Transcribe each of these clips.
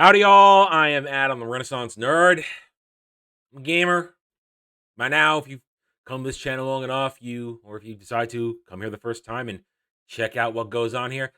Howdy, y'all. I am Adam, the Renaissance Nerd. I'm a gamer. By now, if you've come to this channel long enough, or if you decide to come here the first time and check out what goes on here,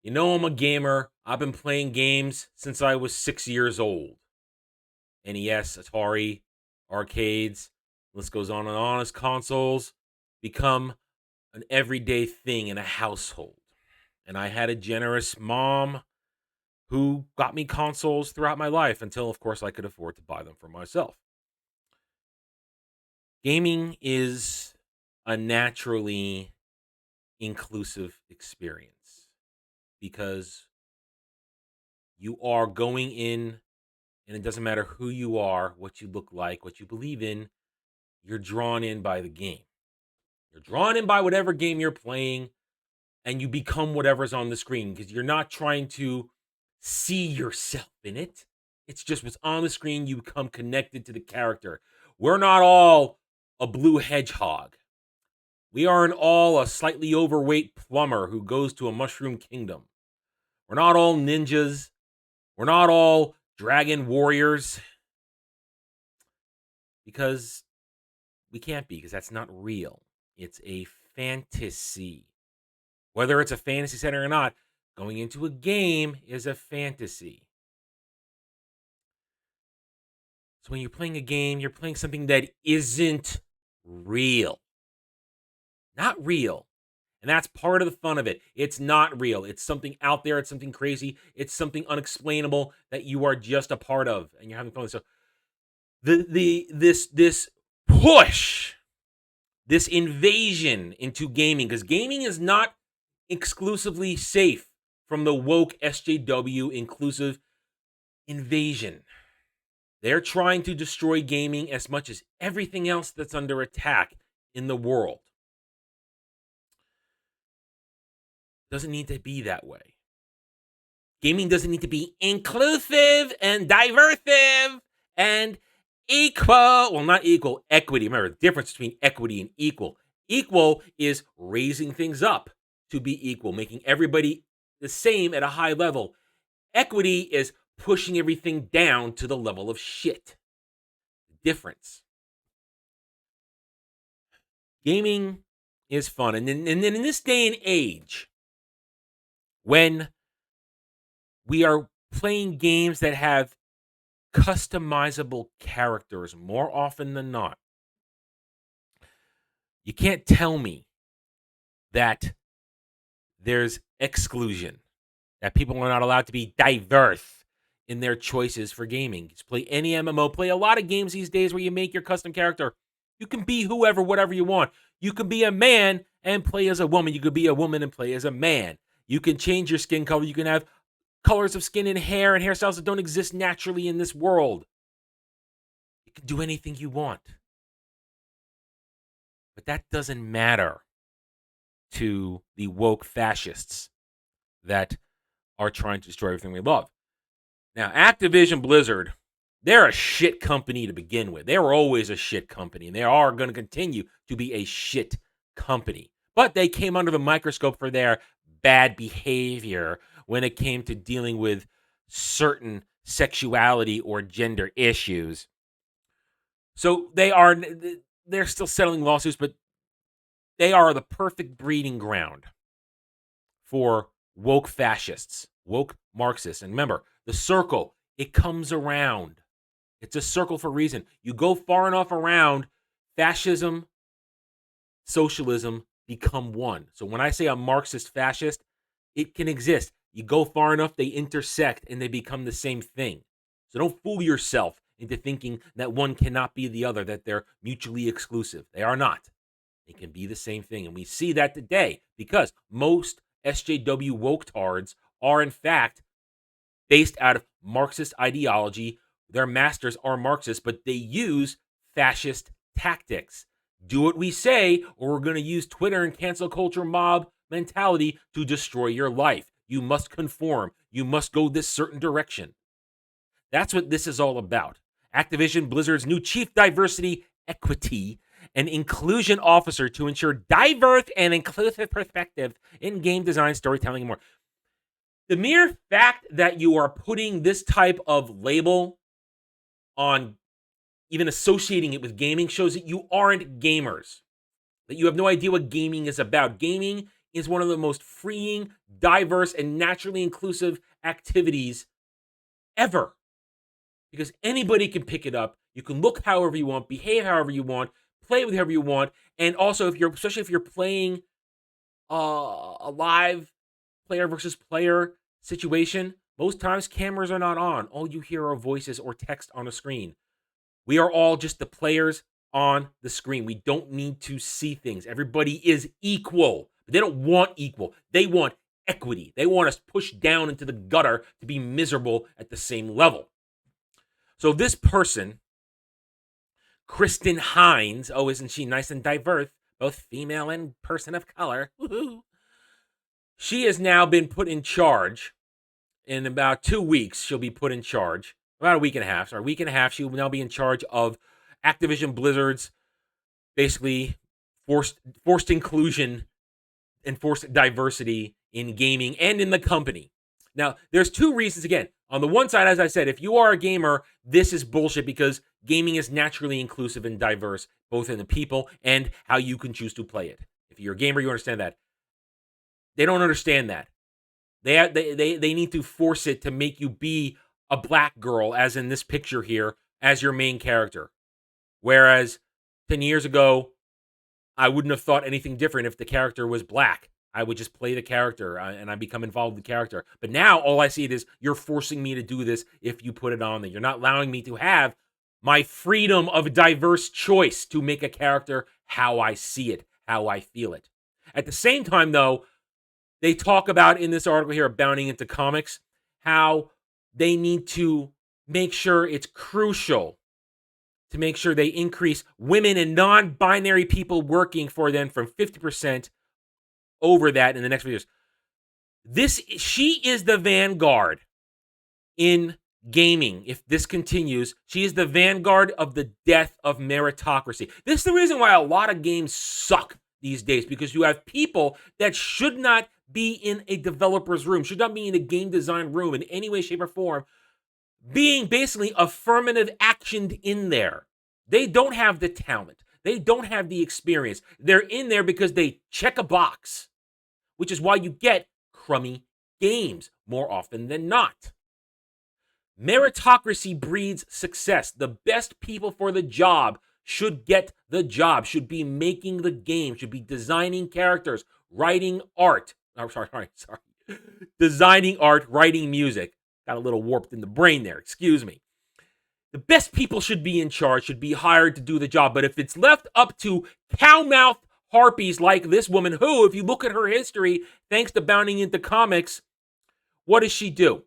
you know I'm a gamer. I've been playing games since I was 6 years old. NES, Atari, arcades, list goes on and on as consoles become an everyday thing in a household. And I had a generous mom who got me consoles throughout my life until, of course, I could afford to buy them for myself. Gaming is a naturally inclusive experience because you are going in, and it doesn't matter who you are, what you look like, what you believe in, you're drawn in by the game. You're drawn in by whatever game you're playing, and you become whatever's on the screen because you're not trying to see yourself in it. It's just what's on the screen. You become connected to the character. We're not all a blue hedgehog. We aren't all a slightly overweight plumber who goes to a mushroom kingdom. We're not all ninjas. We're not all dragon warriors. Because we can't be, because that's not real. It's a fantasy. Whether it's a fantasy center or not, going into a game is a fantasy. So when you're playing a game, you're playing something that isn't real. Not real. And that's part of the fun of it. It's not real. It's something out there. It's something crazy. It's something unexplainable that you are just a part of, and you're having fun with it. So this push, this invasion into gaming, because gaming is not exclusively safe from the woke SJW inclusive invasion. They're trying to destroy gaming as much as everything else that's under attack in the world. Doesn't need to be that way. Gaming doesn't need to be inclusive and diversive and equal. Well, not equal, equity. Remember the difference between equity and equal. Equal is raising things up to be equal, making everybody the same at a high level. Equity is pushing everything down to the level of shit. Difference. Gaming is fun. And then in this day and age, when we are playing games that have customizable characters more often than not, you can't tell me that there's exclusion, that people are not allowed to be diverse in their choices for gaming. Just play any MMO, play a lot of games these days where you make your custom character. You can be whoever, whatever you want. You can be a man and play as a woman. You could be a woman and play as a man. You can change your skin color. You can have colors of skin and hair and hairstyles that don't exist naturally in this world. You can do anything you want. But that doesn't matter to the woke fascists that are trying to destroy everything we love. Now, Activision Blizzard, they're a shit company to begin with. They were always a shit company, and they are going to continue to be a shit company. But they came under the microscope for their bad behavior when it came to dealing with certain sexuality or gender issues. So they're still settling lawsuits, but they are the perfect breeding ground for woke fascists, woke Marxists. And remember, the circle, it comes around. It's a circle for a reason. You go far enough around, fascism, socialism become one. So when I say a Marxist fascist, it can exist. You go far enough, they intersect and they become the same thing. So don't fool yourself into thinking that one cannot be the other, that they're mutually exclusive. They are not. They can be the same thing. And we see that today because most SJW woketards are in fact based out of Marxist ideology. Their masters are Marxists, but they use fascist tactics. Do what we say, or we're going to use Twitter and cancel culture mob mentality to destroy your life. You must conform. You must go this certain direction. That's what this is all about. Activision Blizzard's new Chief Diversity, Equity, and Inclusion Officer to ensure diverse and inclusive perspectives in game design, storytelling, and more. The mere fact that you are putting this type of label on, even associating it with gaming, shows that you aren't gamers, that you have no idea what gaming is about. Gaming is one of the most freeing, diverse, and naturally inclusive activities ever, because anybody can pick it up. You can look however you want, behave however you want, play with whoever you want, and also especially if you're playing a live player versus player situation, most times cameras are not on. All you hear are voices or text on a screen. We are all just the players on the screen. We don't need to see things. Everybody is equal. But they don't want equal. They want equity. They want us pushed down into the gutter to be miserable at the same level. So this person, Kristen Hines, oh, isn't she nice and diverse? Both female and person of color. Woo-hoo. She has now been put in charge. In about 2 weeks, she'll be put in charge. About a week and a half. She will now be in charge of Activision Blizzard's basically forced inclusion and forced diversity in gaming and in the company. Now, there's two reasons, again. On the one side, as I said, if you are a gamer, this is bullshit because gaming is naturally inclusive and diverse, both in the people and how you can choose to play it. If you're a gamer, you understand that. They don't understand that. They need to force it to make you be a black girl, as in this picture here, as your main character. Whereas 10 years ago, I wouldn't have thought anything different if the character was black. I would just play the character and I become involved with the character. But now all I see it is you're forcing me to do this if you put it on there. You're not allowing me to have my freedom of diverse choice to make a character how I see it, how I feel it. At the same time, though, they talk about in this article here, Bounding into Comics, how they need to make sure it's crucial to make sure they increase women and non-binary people working for them from 50% over that in the next few years. She is the vanguard in gaming. If this continues, she is the vanguard of the death of meritocracy. This is the reason why a lot of games suck these days, because you have people that should not be in a developer's room, should not be in a game design room in any way, shape, or form, being basically affirmative actioned in there. They don't have the talent. They don't have the experience. They're in there because they check a box, which is why you get crummy games more often than not. Meritocracy breeds success. The best people for the job should get the job, should be making the game, should be designing characters, writing art. Oh, sorry. Designing art, writing music. Got a little warped in the brain there, excuse me. The best people should be in charge, should be hired to do the job. But if it's left up to cow-mouthed harpies like this woman, who, if you look at her history, thanks to Bounding into Comics, what does she do?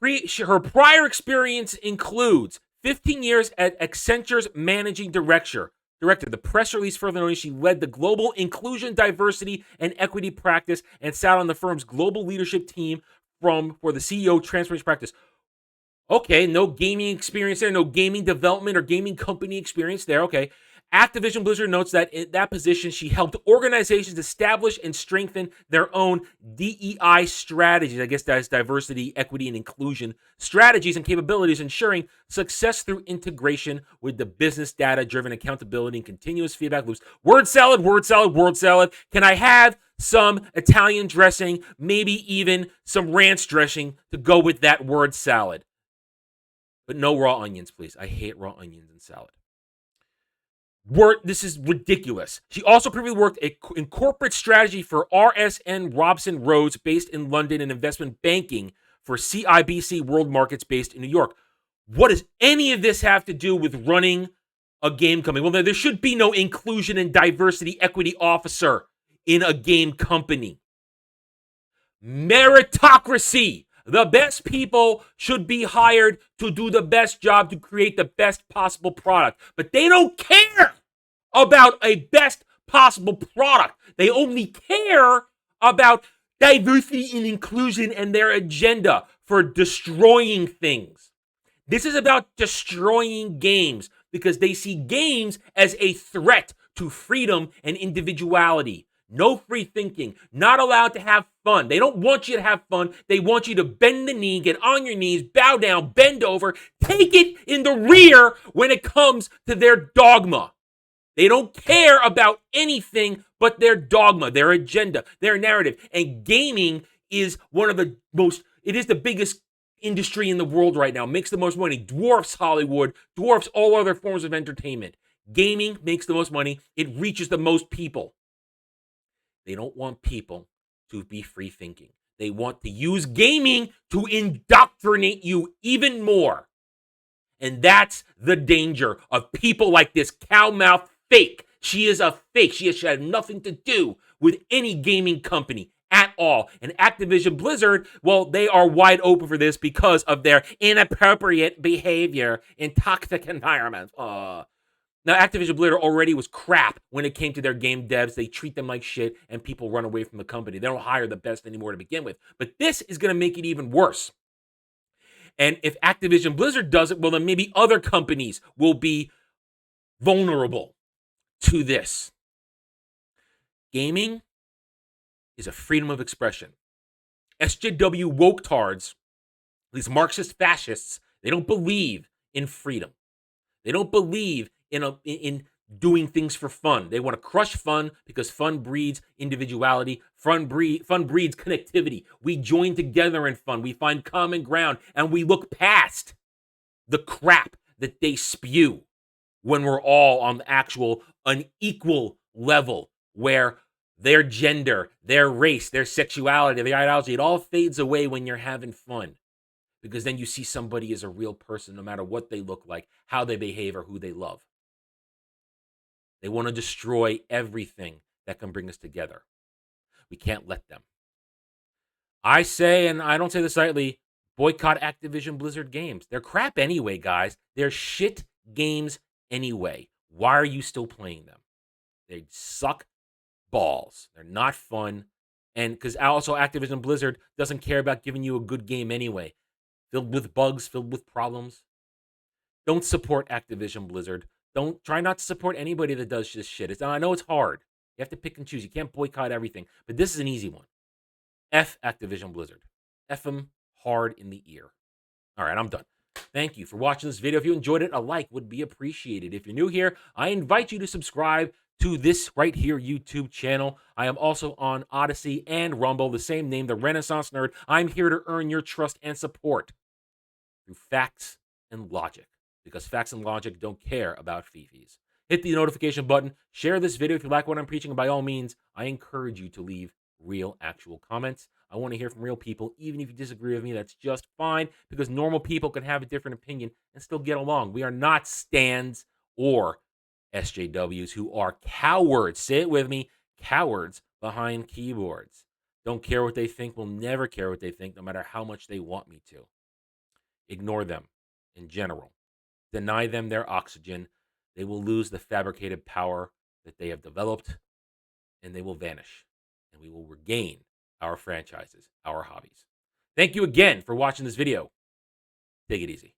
Her prior experience includes 15 years at Accenture's managing director. The press release further noted she led the global inclusion, diversity, and equity practice and sat on the firm's global leadership team for the CEO transformation practice. Okay, no gaming experience there, no gaming development or gaming company experience there. Okay. Activision Blizzard notes that in that position, she helped organizations establish and strengthen their own DEI strategies. I guess that's diversity, equity, and inclusion strategies and capabilities, ensuring success through integration with the business data-driven accountability and continuous feedback loops. Word salad, word salad, word salad. Can I have some Italian dressing, maybe even some ranch dressing to go with that word salad? But no raw onions, please. I hate raw onions in salad. This is ridiculous. She also previously worked in corporate strategy for RSN Robson Rhodes, based in London, and investment banking for CIBC World Markets, based in New York. What does any of this have to do with running a game company? Well, there should be no inclusion and diversity equity officer in a game company. Meritocracy. The best people should be hired to do the best job, to create the best possible product. But they don't care about a best possible product. They only care about diversity and inclusion and their agenda for destroying things. This is about destroying games because they see games as a threat to freedom and individuality, No free thinking. Not allowed to have fun. They don't want you to have fun. They want you to bend the knee, get on your knees, bow down, bend over, take it in the rear when it comes to their dogma. They don't care about anything but their dogma, their agenda, their narrative. And gaming is it is the biggest industry in the world right now. Makes the most money. Dwarfs Hollywood, dwarfs all other forms of entertainment. Gaming makes the most money. It reaches the most people. They don't want people to be free thinking. They want to use gaming to indoctrinate you even more. And that's the danger of people like this cow-mouth fake. She is a fake. She has had nothing to do with any gaming company at all. And Activision Blizzard, well, they are wide open for this because of their inappropriate behavior in toxic environments. Now, Activision Blizzard already was crap when it came to their game devs. They treat them like shit, and people run away from the company. They don't hire the best anymore to begin with. But this is going to make it even worse. And if Activision Blizzard does it, well, then maybe other companies will be vulnerable to this. Gaming is a freedom of expression. SJW woke-tards, these Marxist fascists, they don't believe in freedom. They don't believe in doing things for fun. They want to crush fun because fun breeds individuality. Fun breeds connectivity. We join together in fun. We find common ground, and we look past the crap that they spew when we're all on the actual unequal level where their gender, their race, their sexuality, their ideology, it all fades away when you're having fun. Because then you see somebody as a real person, no matter what they look like, how they behave, or who they love. They want to destroy everything that can bring us together. We can't let them. I say, and I don't say this lightly, boycott Activision Blizzard games. They're crap anyway, guys. They're shit games anyway. Why are you still playing them? They suck balls. They're not fun. And because also Activision Blizzard doesn't care about giving you a good game anyway. Filled with bugs, filled with problems. Don't support Activision Blizzard. Don't try not to support anybody that does this shit. I know it's hard. You have to pick and choose. You can't boycott everything. But this is an easy one. F Activision Blizzard. F them hard in the ear. All right, I'm done. Thank you for watching this video. If you enjoyed it, a like would be appreciated. If you're new here, I invite you to subscribe to this right here YouTube channel. I am also on Odyssey and Rumble, the same name, The Renaissance Nerd. I'm here to earn your trust and support through facts and logic, because facts and logic don't care about fifis. Hit the notification button. Share this video if you like what I'm preaching. And by all means, I encourage you to leave real, actual comments. I want to hear from real people. Even if you disagree with me, that's just fine, because normal people can have a different opinion and still get along. We are not stands or SJWs who are cowards. Say it with me, cowards behind keyboards. Don't care what they think. Will never care what they think, no matter how much they want me to. Ignore them in general. Deny them their oxygen. They will lose the fabricated power that they have developed, and they will vanish. And we will regain our franchises, our hobbies. Thank you again for watching this video. Take it easy.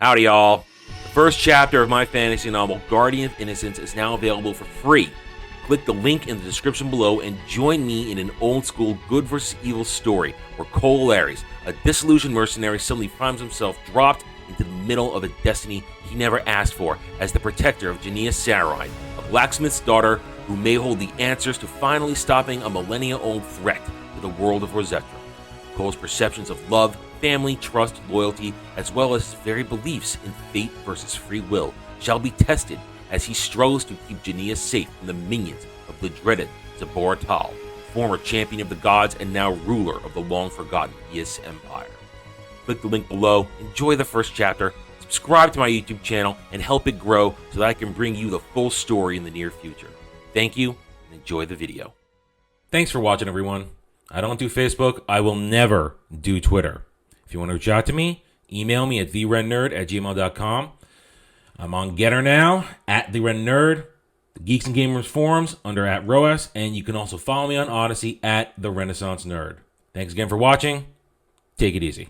Howdy, y'all. The first chapter of my fantasy novel, Guardian of Innocence, is now available for free. Click the link in the description below and join me in an old-school good versus evil story where Cole Ares, a disillusioned mercenary, suddenly finds himself dropped into the middle of a destiny he never asked for as the protector of Jania Sarai, a blacksmith's daughter who may hold the answers to finally stopping a millennia-old threat to the world of Rosetta. Cole's perceptions of love, family, trust, loyalty, as well as his very beliefs in fate versus free will shall be tested as he struggles to keep Jania safe from the minions of the dreaded Zabor Tal, former champion of the gods and now ruler of the long-forgotten Yis Empire. Click the link below, enjoy the first chapter, subscribe to my YouTube channel, and help it grow so that I can bring you the full story in the near future. Thank you, and enjoy the video. Thanks for watching, everyone. I don't do Facebook. I will never do Twitter. If you want to reach out to me, email me at therennerd@gmail.com. I'm on Getter now, at @TheRenNerd, the Geeks and Gamers forums under @ROAS, and you can also follow me on Odyssey at The Renaissance Nerd. Thanks again for watching. Take it easy.